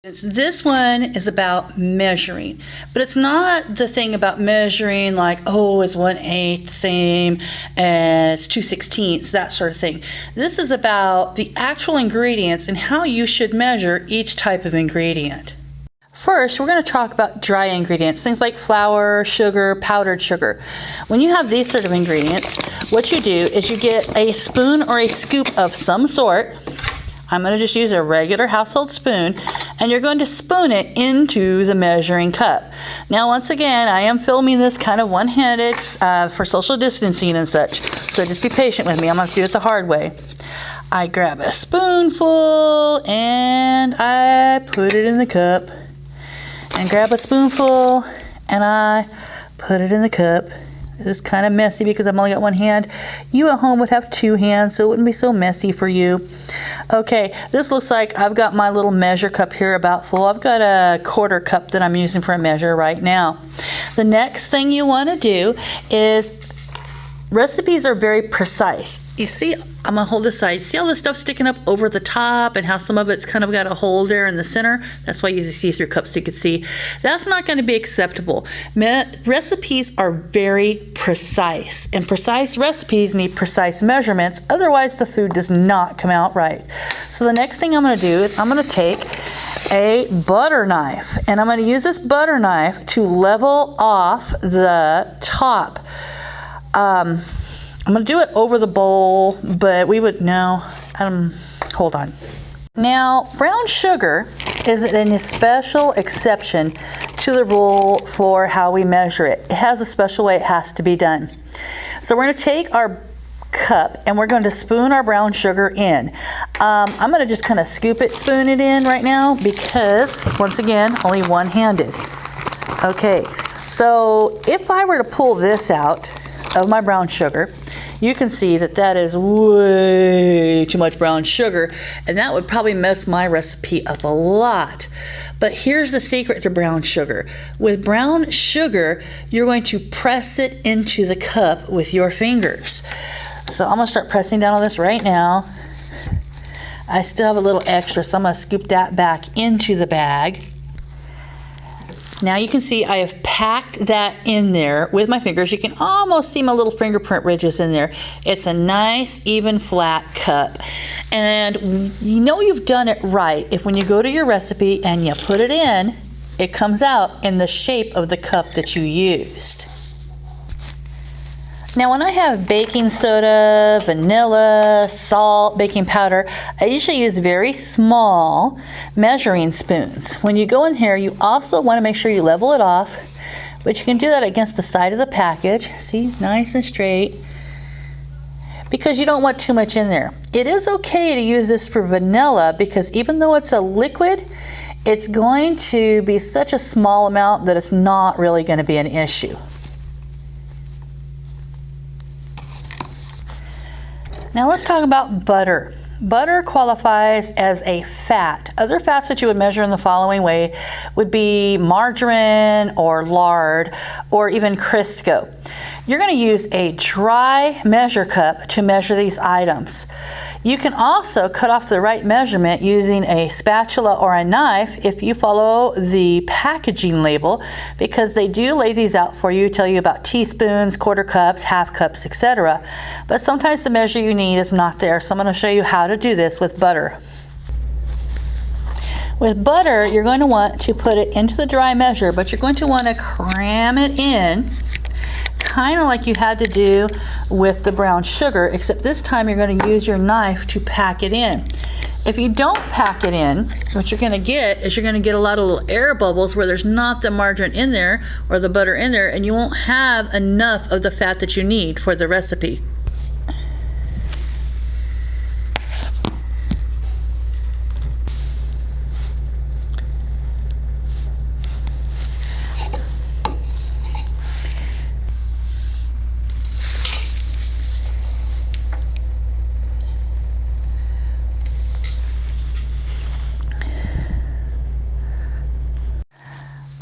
This one is about measuring, but it's not the thing about measuring like, oh, is 1/8 the same as 2/16, that sort of thing. This is about the actual ingredients and how you should measure each type of ingredient. First, we're going to talk about dry ingredients, things like flour, sugar, powdered sugar. When you have these sort of ingredients, what you do is you get a spoon or a scoop of some sort. I'm going to just use a regular household spoon, and you're going to spoon it into the measuring cup. Now, once again, I am filming this kind of one-handed for social distancing and such, so just be patient with me. I'm going to do it the hard way. I grab a spoonful, and I put it in the cup, and grab a spoonful, and I put it in the cup. This is kind of messy because I've only got one hand. You at home would have two hands, so it wouldn't be so messy for you. Okay, this looks like I've got my little measure cup here about full. I've got a 1/4 cup that I'm using for a measure right now. The next thing you want to do is, recipes are very precise. You see, I'm going to hold this side. See all the stuff sticking up over the top and how some of it's kind of got a hole there in the center? That's why I use a see-through cup so you can see. That's not going to be acceptable. Recipes are very precise, and precise recipes need precise measurements. Otherwise, the food does not come out right. So the next thing I'm going to do is I'm going to take a butter knife, and I'm going to use this butter knife to level off the top. I'm going to do it over the bowl, but we would, no, hold on. Now, brown sugar is a special exception to the rule for how we measure it. It has a special way it has to be done. So we're going to take our cup and we're going to spoon our brown sugar in. I'm going to just kind of spoon it in right now because, once again, only one-handed. Okay, so if I were to pull this out of my brown sugar, you can see that that is way too much brown sugar, and that would probably mess my recipe up a lot. But here's the secret to brown sugar. With brown sugar, you're going to press it into the cup with your fingers. So I'm going to start pressing down on this right now. I still have a little extra, so I'm going to scoop that back into the bag. Now you can see I have packed that in there with my fingers. You can almost see my little fingerprint ridges in there. It's a nice, even, flat cup. And you know you've done it right if when you go to your recipe and you put it in, it comes out in the shape of the cup that you used. Now when I have baking soda, vanilla, salt, baking powder, I usually use very small measuring spoons. When you go in here, you also want to make sure you level it off, but you can do that against the side of the package. See, nice and straight, because you don't want too much in there. It is okay to use this for vanilla because even though it's a liquid, it's going to be such a small amount that it's not really going to be an issue. Now let's talk about butter. Butter qualifies as a fat. Other fats that you would measure in the following way would be margarine or lard or even Crisco. You're going to use a dry measure cup to measure these items. You can also cut off the right measurement using a spatula or a knife if you follow the packaging label, because they do lay these out for you, tell you about teaspoons, 1/4 cups, 1/2 cups, etc. But sometimes the measure you need is not there, so I'm going to show you how to do this with butter. With butter, you're going to want to put it into the dry measure, but you're going to want to cram it in, kind of like you had to do with the brown sugar, except this time you're going to use your knife to pack it in. If you don't pack it in, what you're going to get is you're going to get a lot of little air bubbles where there's not the margarine in there or the butter in there, and you won't have enough of the fat that you need for the recipe.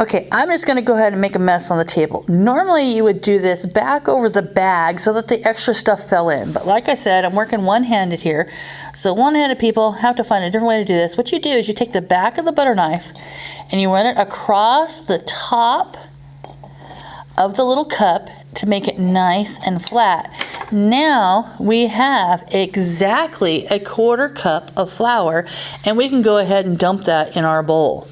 Okay, I'm just going to go ahead and make a mess on the table. Normally you would do this back over the bag so that the extra stuff fell in. But like I said, I'm working one-handed here. So one-handed people have to find a different way to do this. What you do is you take the back of the butter knife and you run it across the top of the little cup to make it nice and flat. Now we have exactly a 1/4 cup of flour, and we can go ahead and dump that in our bowl.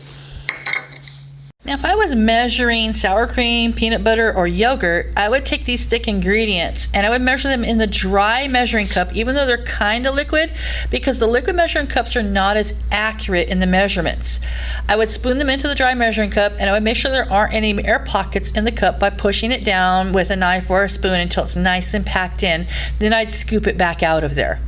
Now, if I was measuring sour cream, peanut butter, or yogurt, I would take these thick ingredients and I would measure them in the dry measuring cup, even though they're kind of liquid, because the liquid measuring cups are not as accurate in the measurements. I would spoon them into the dry measuring cup and I would make sure there aren't any air pockets in the cup by pushing it down with a knife or a spoon until it's nice and packed in. Then I'd scoop it back out of there.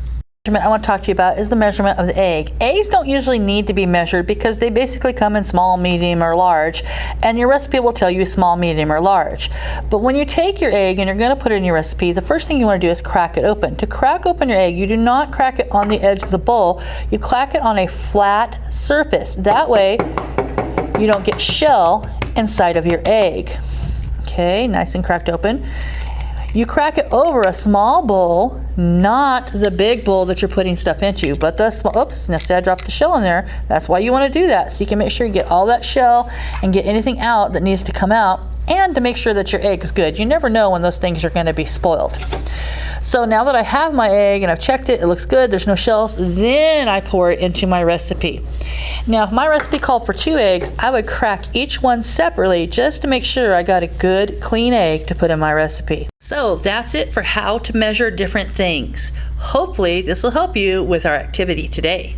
I want to talk to you about is the measurement of the egg. Eggs don't usually need to be measured because they basically come in small, medium, or large, and your recipe will tell you small, medium, or large. But when you take your egg and you're going to put it in your recipe, the first thing you want to do is crack it open. To crack open your egg, you do not crack it on the edge of the bowl, you crack it on a flat surface. That way you don't get shell inside of your egg. Okay, nice and cracked open. You crack it over a small bowl, not the big bowl that you're putting stuff into, but the small, oops, now see I dropped the shell in there. That's why you want to do that, so you can make sure you get all that shell and get anything out that needs to come out, and to make sure that your egg is good. You never know when those things are going to be spoiled. So now that I have my egg and I've checked it, it looks good, there's no shells, then I pour it into my recipe. Now, if my recipe called for 2 eggs, I would crack each one separately just to make sure I got a good, clean egg to put in my recipe. So that's it for how to measure different things. Hopefully, this will help you with our activity today.